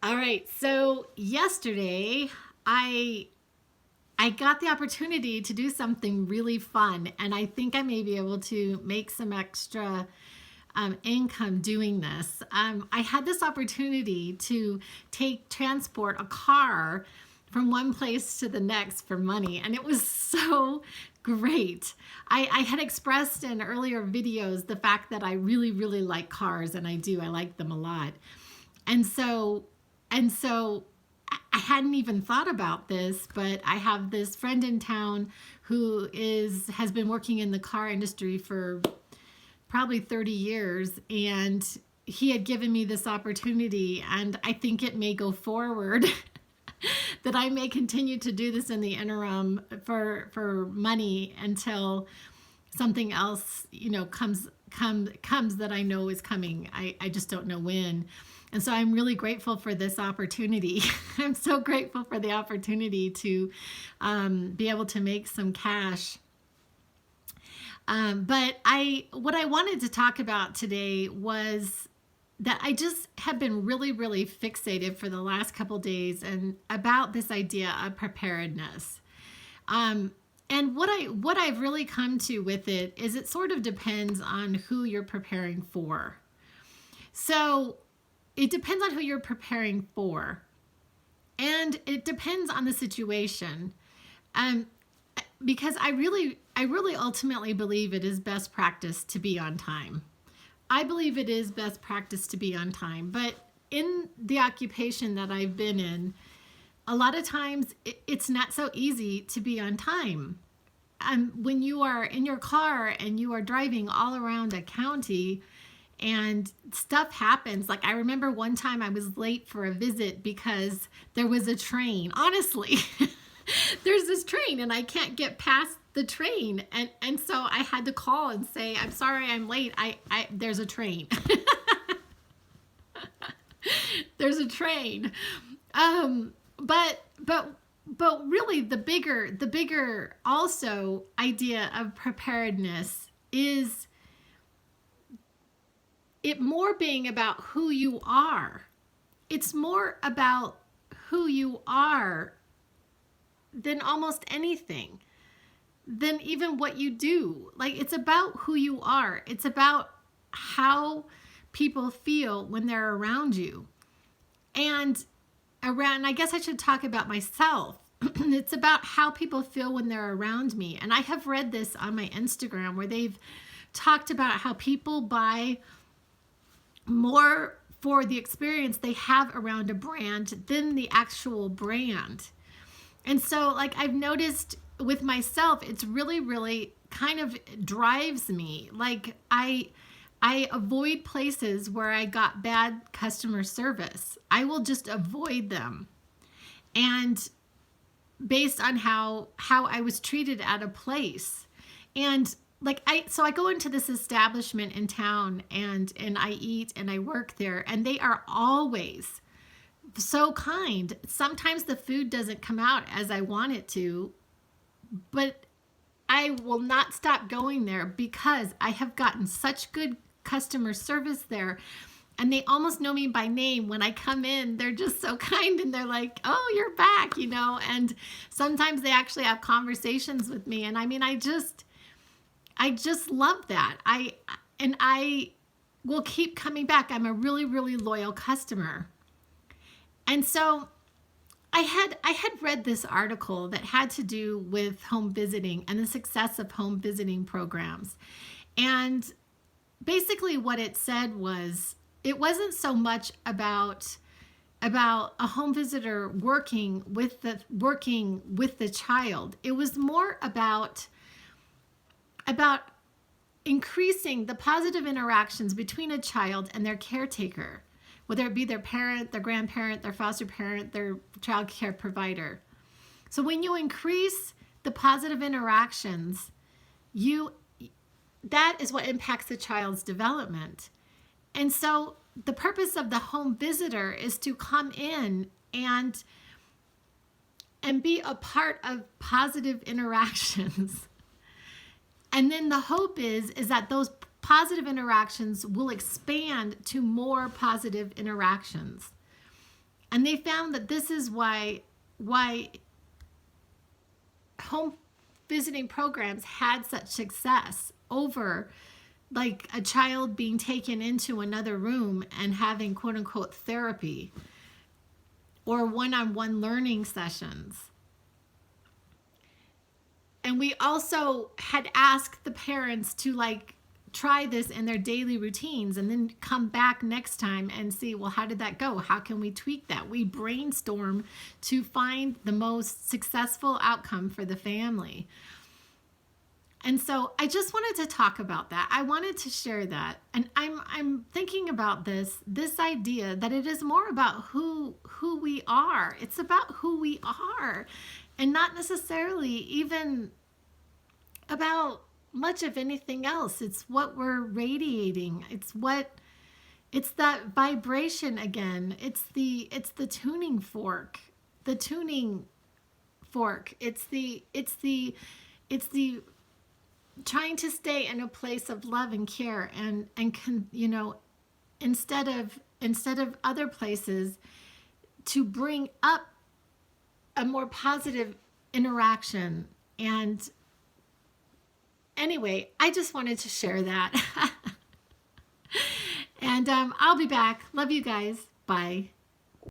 All right. So yesterday, I I got the opportunity to do something really fun, and I think I may be able to make some extra income doing this. I had this opportunity to transport a car from one place to the next for money, and it was so great. I had expressed in earlier videos the fact that I really, really like cars, and I do. I like them a lot. And so I hadn't even thought about this, but I have this friend in town who has been working in the car industry for probably 30 years, and he had given me this opportunity, and I think it may go forward that I may continue to do this in the interim for money until something else, comes that I know is coming. I just don't know when. And so I'm really grateful for this opportunity. I'm so grateful for the opportunity to be able to make some cash. But what I wanted to talk about today was that I just have been really, really fixated for the last couple days and about this idea of preparedness. And what I've really come to with it is it sort of depends on who you're preparing for. So it depends on who you're preparing for, and it depends on the situation. Um, because I really ultimately believe it is best practice to be on time. I believe it is best practice to be on time, but in the occupation that I've been in, a lot of times it's not so easy to be on time. When you are in your car and you are driving all around a county and stuff happens. Like I remember one time I was late for a visit because there was a train. Honestly, there's this train and I can't get past the train. And so I had to call and say, I'm sorry I'm late. There's a train. There's a train. But really the bigger also idea of preparedness is it more being about who you are. It's more about who you are than almost anything, than even what you do. Like it's about who you are. It's about how people feel when they're around you. And I guess I should talk about myself. It's about how people feel when they're around me. And I have read this on my Instagram where they've talked about how people buy more for the experience they have around a brand than the actual brand. And so like I've noticed with myself, it's really, really kind of drives me. Like I avoid places where I got bad customer service. I will just avoid them. And based on how I was treated at a place. And like I go into this establishment in town and I eat and I work there, and they are always so kind. Sometimes the food doesn't come out as I want it to, but I will not stop going there because I have gotten such good customer service there. And they almost know me by name. When I come in, they're just so kind and they're like, oh, you're back, And sometimes they actually have conversations with me. And I mean, I just love that. I will keep coming back. I'm a really, really loyal customer. And so I had read this article that had to do with home visiting and the success of home visiting programs. And basically what it said was it wasn't so much about a home visitor working with the child. It was more about increasing the positive interactions between a child and their caretaker, whether it be their parent, their grandparent, their foster parent, their child care provider. So when you increase the positive interactions, that is what impacts the child's development. And so the purpose of the home visitor is to come in and be a part of positive interactions. And then the hope is that those positive interactions will expand to more positive interactions. And they found that this is why home visiting programs had such success over like a child being taken into another room and having quote unquote therapy or one-on-one learning sessions. And we also had asked the parents to like try this in their daily routines and then come back next time and see, well, how did that go? How can we tweak that? We brainstorm to find the most successful outcome for the family. And so I just wanted to talk about that. I wanted to share that. And I'm thinking about this idea that it is more about who we are. It's about who we are and not necessarily even about much of anything else. It's what we're radiating. It's that vibration again. It's the tuning fork. The tuning fork. It's the trying to stay in a place of love and care and you know, instead of other places, to bring up a more positive interaction. And anyway, I just wanted to share that. And I'll be back. Love you guys. Bye.